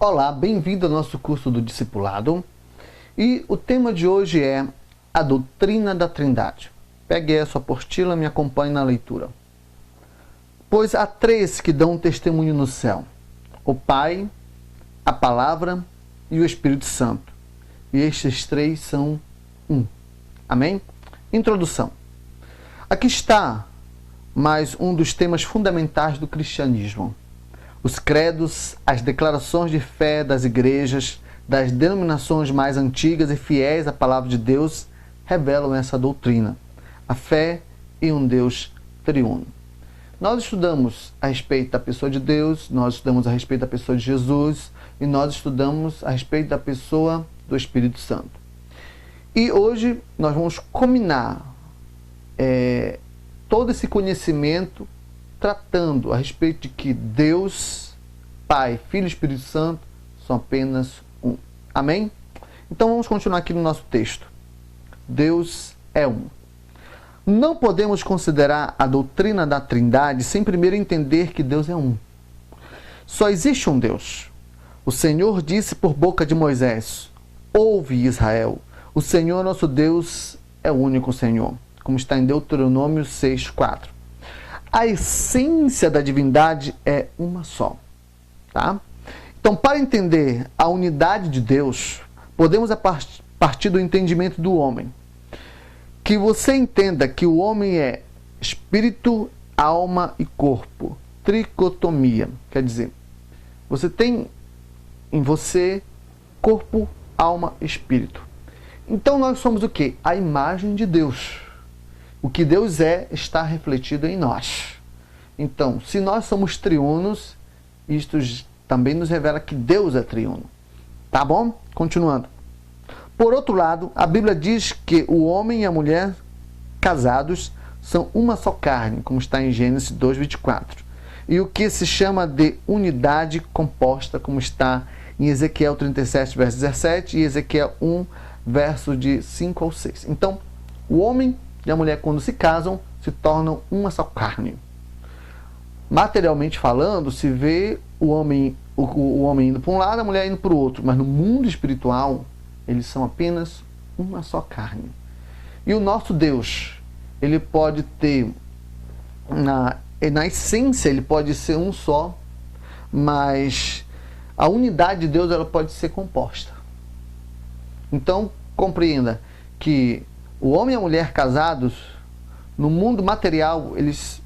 Olá, bem-vindo ao nosso curso do Discipulado. E o tema de hoje é a doutrina da Trindade. Pegue aí a sua apostila e me acompanhe na leitura. Pois há três que dão testemunho no céu: o Pai, a Palavra e o Espírito Santo. E estes três são um. Amém? Introdução. Aqui está mais um dos temas fundamentais do cristianismo. Os credos, as declarações de fé das igrejas, das denominações mais antigas e fiéis à palavra de Deus, revelam essa doutrina, a fé em um Deus triuno. Nós estudamos a respeito da pessoa de Deus, nós estudamos a respeito da pessoa de Jesus e nós estudamos a respeito da pessoa do Espírito Santo. E hoje nós vamos combinar todo esse conhecimento tratando a respeito de que Deus, Pai, Filho e Espírito Santo são apenas um. Amém? Então vamos continuar aqui no nosso texto. Deus é um. Não podemos considerar a doutrina da Trindade sem primeiro entender que Deus é um. Só existe um Deus. O Senhor disse por boca de Moisés: ouve, Israel, o Senhor nosso Deus é o único Senhor, como está em Deuteronômio 6:4. A essência da divindade é uma só, tá? Então, para entender a unidade de Deus, podemos partir do entendimento do homem. Que você entenda que o homem é espírito, alma e corpo. Tricotomia. Quer dizer, você tem em você corpo, alma e espírito. Então, nós somos o quê? A imagem de Deus. O que Deus é está refletido em nós. Então, se nós somos triunos, isto também nos revela que Deus é triuno. Tá bom? Continuando. Por outro lado, a Bíblia diz que o homem e a mulher casados são uma só carne, como está em Gênesis 2:24. E o que se chama de unidade composta, como está em Ezequiel 37, verso 17 e Ezequiel 1, verso de 5 ao 6. Então, o homem e a mulher, quando se casam, se tornam uma só carne. Materialmente falando, se vê o homem indo para um lado, a mulher indo para o outro. Mas no mundo espiritual, eles são apenas uma só carne. E o nosso Deus, ele pode ter, na essência, ele pode ser um só, mas a unidade de Deus ela pode ser composta. Então, compreenda que o homem e a mulher casados, no mundo material, eles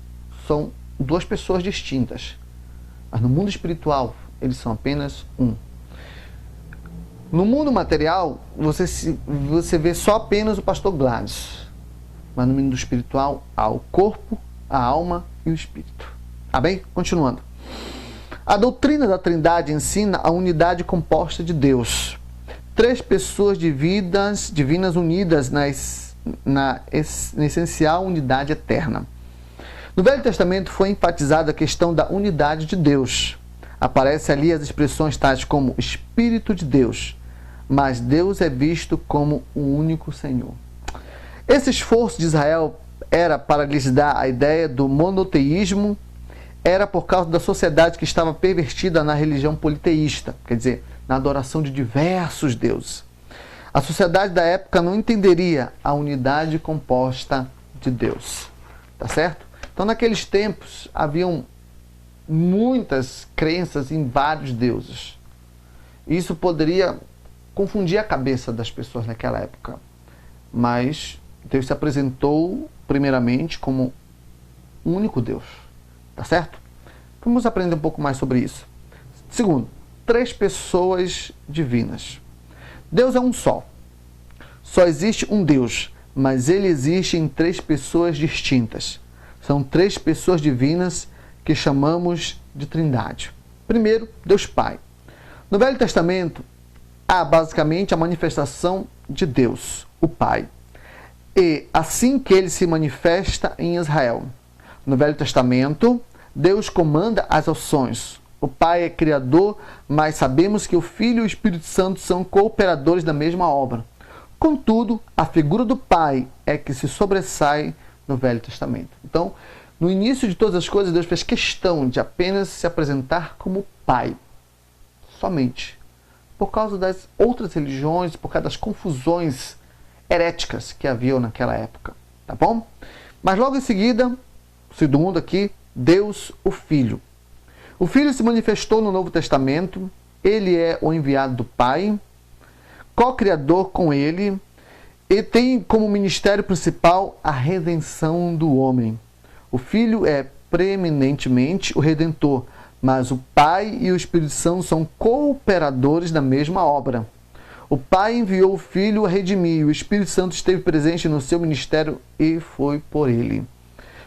são duas pessoas distintas. Mas no mundo espiritual, eles são apenas um. No mundo material, você vê só apenas o pastor Gladys. Mas no mundo espiritual, há o corpo, a alma e o espírito. Tá bem? Continuando. A doutrina da Trindade ensina a unidade composta de Deus. Três pessoas divinas unidas na essencial unidade eterna. No Velho Testamento foi enfatizada a questão da unidade de Deus. Aparece ali as expressões tais como Espírito de Deus, mas Deus é visto como o único Senhor. Esse esforço de Israel era para lhes dar a ideia do monoteísmo, era por causa da sociedade que estava pervertida na religião politeísta, quer dizer, na adoração de diversos deuses. A sociedade da época não entenderia a unidade composta de Deus. Tá certo? Então, naqueles tempos, haviam muitas crenças em vários deuses. Isso poderia confundir a cabeça das pessoas naquela época. Mas Deus se apresentou, primeiramente, como um único Deus. Tá certo? Vamos aprender um pouco mais sobre isso. Segundo, três pessoas divinas. Deus é um só. Só existe um Deus, mas ele existe em três pessoas distintas. São três pessoas divinas que chamamos de Trindade. Primeiro, Deus Pai. No Velho Testamento, há basicamente a manifestação de Deus, o Pai. E assim que ele se manifesta em Israel. No Velho Testamento, Deus comanda as ações. O Pai é criador, mas sabemos que o Filho e o Espírito Santo são cooperadores da mesma obra. Contudo, a figura do Pai é que se sobressai no Velho Testamento. Então, no início de todas as coisas, Deus fez questão de apenas se apresentar como Pai. somente. Por causa das outras religiões, por causa das confusões heréticas que haviam naquela época. Tá bom? Mas logo em seguida, segundo aqui, Deus, o Filho. O Filho se manifestou no Novo Testamento. Ele é o enviado do Pai, co-criador com ele, e tem como ministério principal a redenção do homem. O Filho é preeminentemente o Redentor, mas o Pai e o Espírito Santo são cooperadores da mesma obra. O Pai enviou o Filho a redimir, e o Espírito Santo esteve presente no seu ministério e foi por ele.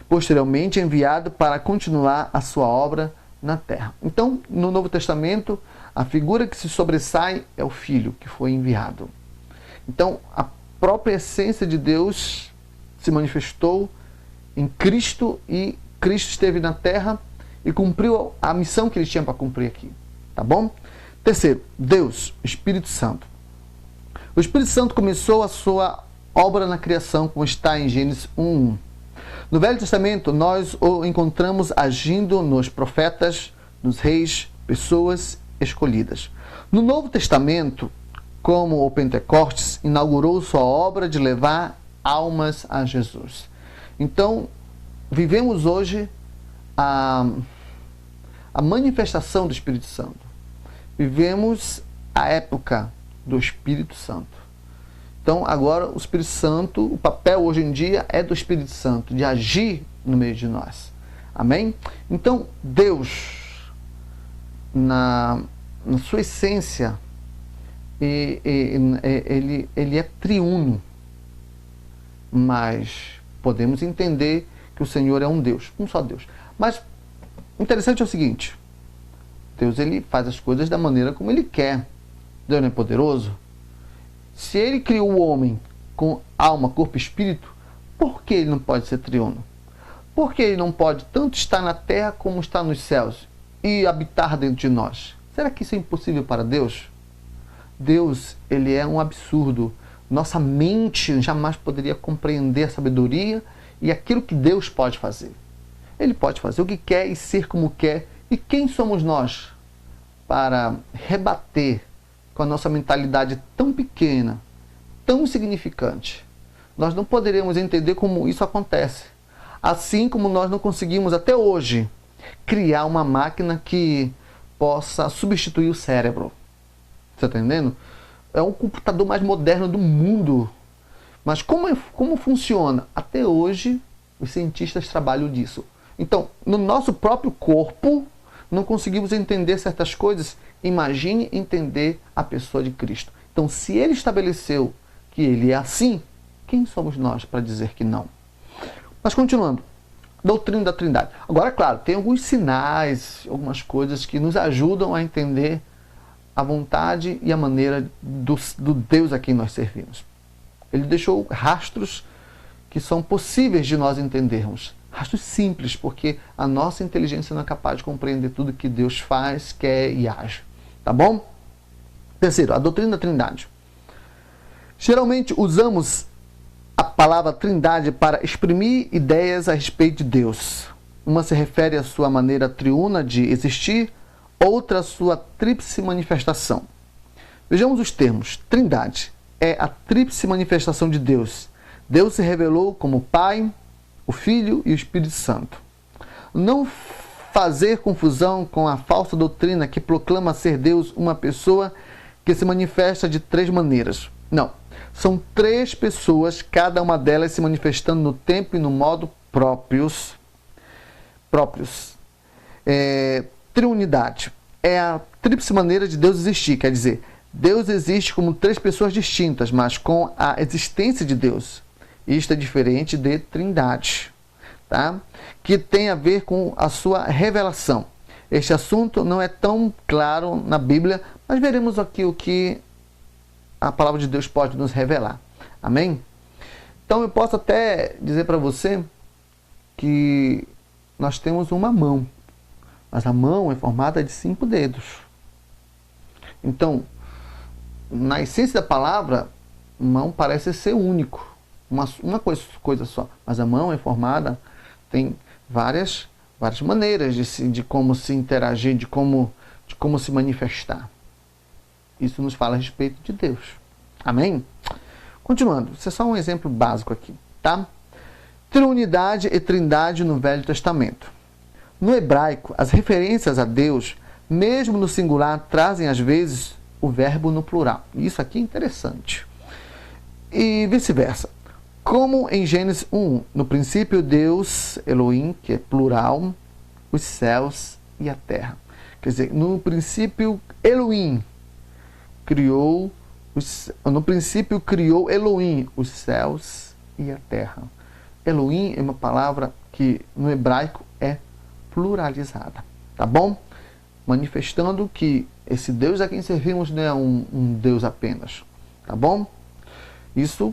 Posteriormente, enviado para continuar a sua obra na terra. Então, no Novo Testamento, a figura que se sobressai é o Filho, que foi enviado. Então, a própria essência de Deus se manifestou em Cristo, e Cristo esteve na terra e cumpriu a missão que ele tinha para cumprir aqui. Tá bom? Terceiro, Deus, Espírito Santo. O Espírito Santo começou a sua obra na criação, como está em Gênesis 1:1. No Velho Testamento, nós o encontramos agindo nos profetas, nos reis, pessoas escolhidas. No Novo Testamento, como o Pentecostes, inaugurou sua obra de levar almas a Jesus. Então, vivemos hoje a manifestação do Espírito Santo. Vivemos a época do Espírito Santo. Então, agora, o Espírito Santo, o papel hoje em dia é do Espírito Santo, de agir no meio de nós. Amém? Então, Deus, na sua essência, ele é triuno. Mas podemos entender que o Senhor é um Deus, um só Deus. Mas o interessante é o seguinte: Deus, ele faz as coisas da maneira como ele quer. Deus não é poderoso? Se ele criou o homem com alma, corpo e espírito, por que ele não pode ser triuno? Por que ele não pode tanto estar na terra como estar nos céus e habitar dentro de nós? Será que isso é impossível para Deus? Deus, ele é um absurdo. Nossa mente jamais poderia compreender a sabedoria e aquilo que Deus pode fazer. Ele pode fazer o que quer e ser como quer. E quem somos nós para rebater com a nossa mentalidade tão pequena, tão insignificante? Nós não poderemos entender como isso acontece. Assim como nós não conseguimos até hoje criar uma máquina que possa substituir o cérebro. Você está entendendo? É o computador mais moderno do mundo. Mas como funciona? Até hoje, os cientistas trabalham disso. Então, no nosso próprio corpo, não conseguimos entender certas coisas. Imagine entender a pessoa de Cristo. Então, se ele estabeleceu que ele é assim, quem somos nós para dizer que não? Mas continuando, doutrina da Trindade. Agora, claro, tem alguns sinais, algumas coisas que nos ajudam a entender a vontade e a maneira do Deus a quem nós servimos. Ele deixou rastros que são possíveis de nós entendermos. Rastros simples, porque a nossa inteligência não é capaz de compreender tudo que Deus faz, quer e age. Tá bom? Terceiro, a doutrina da Trindade. Geralmente usamos a palavra Trindade para exprimir ideias a respeito de Deus. Uma se refere à sua maneira triuna de existir, outra à sua tríplice manifestação. Vejamos os termos. Trindade é a tríplice manifestação de Deus. Deus se revelou como Pai, o Filho e o Espírito Santo. Não fazer confusão com a falsa doutrina que proclama ser Deus uma pessoa que se manifesta de três maneiras. Não. São três pessoas, cada uma delas se manifestando no tempo e no modo próprios. Triunidade é a tríplice maneira de Deus existir, quer dizer, Deus existe como três pessoas distintas, mas com a existência de Deus. Isto é diferente de Trindade, tá? Que tem a ver com a sua revelação. Este assunto não é tão claro na Bíblia, mas veremos aqui o que a palavra de Deus pode nos revelar. Amém? Então eu posso até dizer para você que nós temos uma mão, mas a mão é formada de 5 dedos. Então, na essência da palavra, mão parece ser único, uma coisa só, mas a mão é formada, tem várias maneiras de como se interagir, de como se manifestar. Isso nos fala a respeito de Deus. Amém? Continuando, isso é só um exemplo básico aqui, tá? Triunidade e trindade no Velho Testamento. No hebraico, as referências a Deus, mesmo no singular, trazem às vezes o verbo no plural. Isso aqui é interessante. E vice-versa. Como em Gênesis 1, no princípio Deus, Elohim, que é plural, os céus e a terra. Quer dizer, no princípio Elohim criou Elohim os céus e a terra. Elohim é uma palavra que no hebraico é pluralizada, tá bom? Manifestando que esse Deus a quem servimos não é um Deus apenas, tá bom? Isso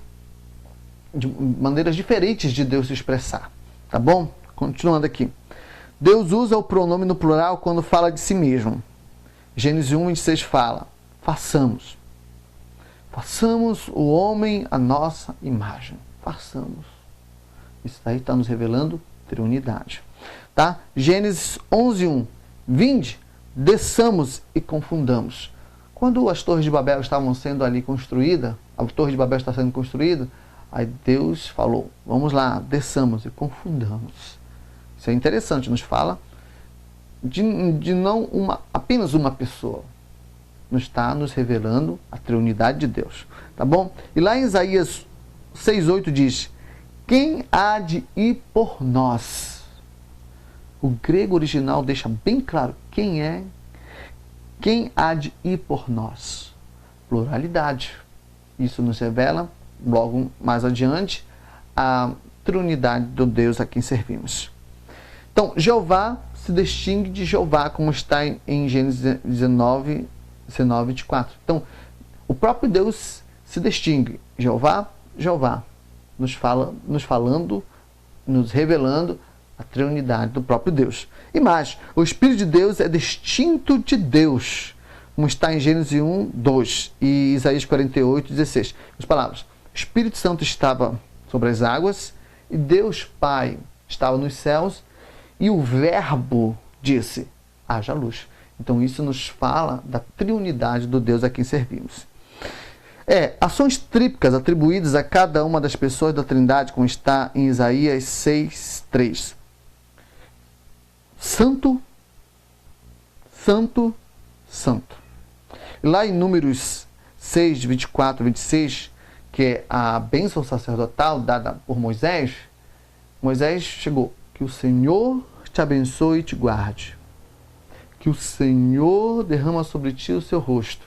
de maneiras diferentes de Deus se expressar, tá bom? Continuando aqui. Deus usa o pronome no plural quando fala de si mesmo. Gênesis 1:26 fala: façamos o homem à nossa imagem. Façamos. Isso aí está nos revelando triunidade. Tá? Gênesis 11:1. Vinde, desçamos e confundamos. Quando as torres de Babel estavam sendo ali construídas, a torre de Babel está sendo construída, aí Deus falou: vamos lá, desçamos e confundamos. Isso é interessante, nos fala de não apenas uma pessoa. Está nos revelando a triunidade de Deus. Tá bom? E lá em Isaías 6:8 diz: quem há de ir por nós? O grego original deixa bem claro quem há de ir por nós. Pluralidade. Isso nos revela, logo mais adiante, a triunidade do Deus a quem servimos. Então, Jeová se distingue de Jeová, como está em Gênesis 19:24. Então, o próprio Deus se distingue. Jeová, nos revelando a triunidade do próprio Deus. E mais, o Espírito de Deus é distinto de Deus, como está em Gênesis 1:2 e Isaías 48:16. As palavras: o Espírito Santo estava sobre as águas e Deus Pai estava nos céus e o Verbo disse: haja luz. Então isso nos fala da triunidade do Deus a quem servimos. Ações tríplicas atribuídas a cada uma das pessoas da Trindade, como está em Isaías 6:3. Santo, Santo, Santo. E lá em Números 6:24-26, que é a bênção sacerdotal dada por Moisés, Moisés chegou: que o Senhor te abençoe e te guarde. Que o Senhor derrama sobre ti o seu rosto.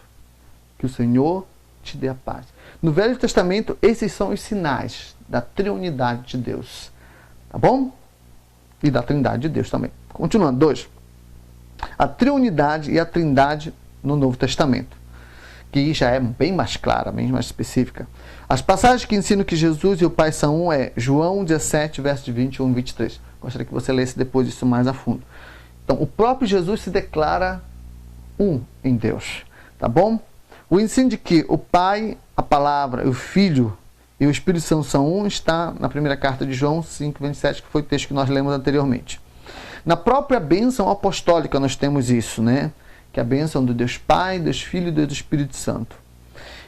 Que o Senhor te dê a paz. No Velho Testamento, esses são os sinais da triunidade de Deus. Tá bom? E da trindade de Deus também. Continuando. 2. A triunidade e a trindade no Novo Testamento, que já é bem mais clara, bem mais específica. As passagens que ensinam que Jesus e o Pai são um é João 17, versos 21 e 23. Gostaria que você lesse depois isso mais a fundo. Então, o próprio Jesus se declara um em Deus. Tá bom? O ensino de que o Pai, a Palavra, o Filho e o Espírito Santo são um está na primeira carta de João 5:27, que foi o texto que nós lemos anteriormente. Na própria bênção apostólica nós temos isso, né? Que é a bênção do Deus Pai, Deus Filho e Deus Espírito Santo.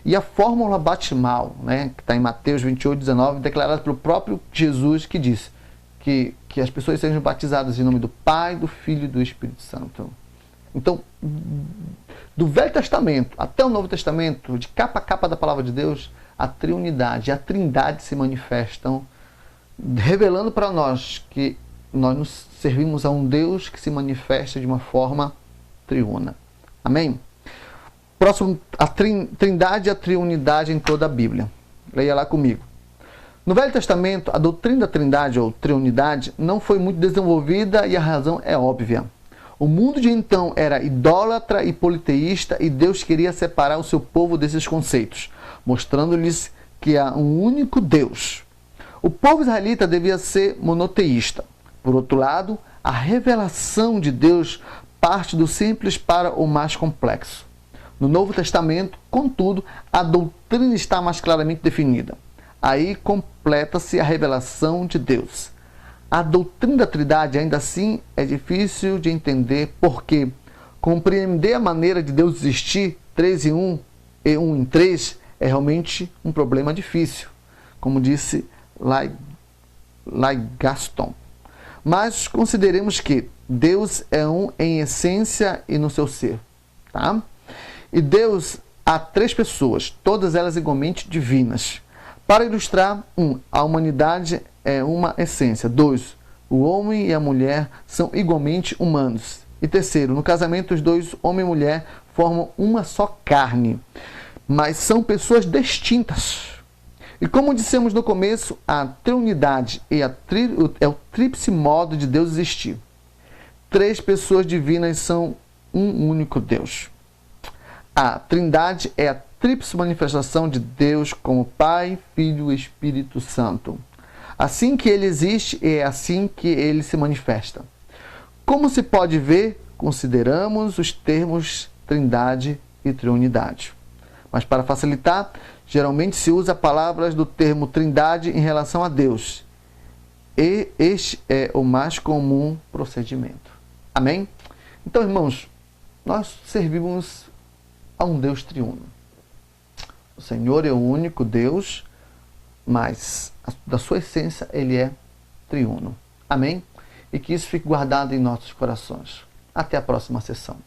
E a fórmula batismal, né? Que está em Mateus 28:19, declarada pelo próprio Jesus, que diz que as pessoas sejam batizadas em nome do Pai, do Filho e do Espírito Santo. Então, do Velho Testamento até o Novo Testamento, de capa a capa da Palavra de Deus, a triunidade e a trindade se manifestam, revelando para nós que nós nos servimos a um Deus que se manifesta de uma forma triuna. Amém? Próximo, a trindade e a triunidade em toda a Bíblia. Leia lá comigo. No Velho Testamento, a doutrina da trindade ou triunidade não foi muito desenvolvida e a razão é óbvia. O mundo de então era idólatra e politeísta e Deus queria separar o seu povo desses conceitos, mostrando-lhes que há um único Deus. O povo israelita devia ser monoteísta. Por outro lado, a revelação de Deus parte do simples para o mais complexo. No Novo Testamento, contudo, a doutrina está mais claramente definida. Aí completa-se a revelação de Deus. A doutrina da Trindade, ainda assim, é difícil de entender porque compreender a maneira de Deus existir 3 em 1 e 1 em 3 é realmente um problema difícil, como disse Gaston. Mas consideremos que Deus é um em essência e no seu ser. Tá? E Deus há 3 pessoas, todas elas igualmente divinas. Para ilustrar, 1. A humanidade é uma essência. 2. O homem e a mulher são igualmente humanos. E 3. No casamento, os 2, homem e mulher, formam uma só carne. Mas são pessoas distintas. E como dissemos no começo, a triunidade é o tríplice modo de Deus existir. 3 pessoas divinas são um único Deus. A Trindade é a tríplice manifestação de Deus como Pai, Filho e Espírito Santo. Assim que ele existe, é assim que ele se manifesta. Como se pode ver, consideramos os termos Trindade e Triunidade. Mas para facilitar, geralmente se usa palavras do termo Trindade em relação a Deus. E este é o mais comum procedimento. Amém? Então, irmãos, nós servimos a um Deus triuno. O Senhor é o único Deus, mas da sua essência ele é triuno. Amém? E que isso fique guardado em nossos corações. Até a próxima sessão.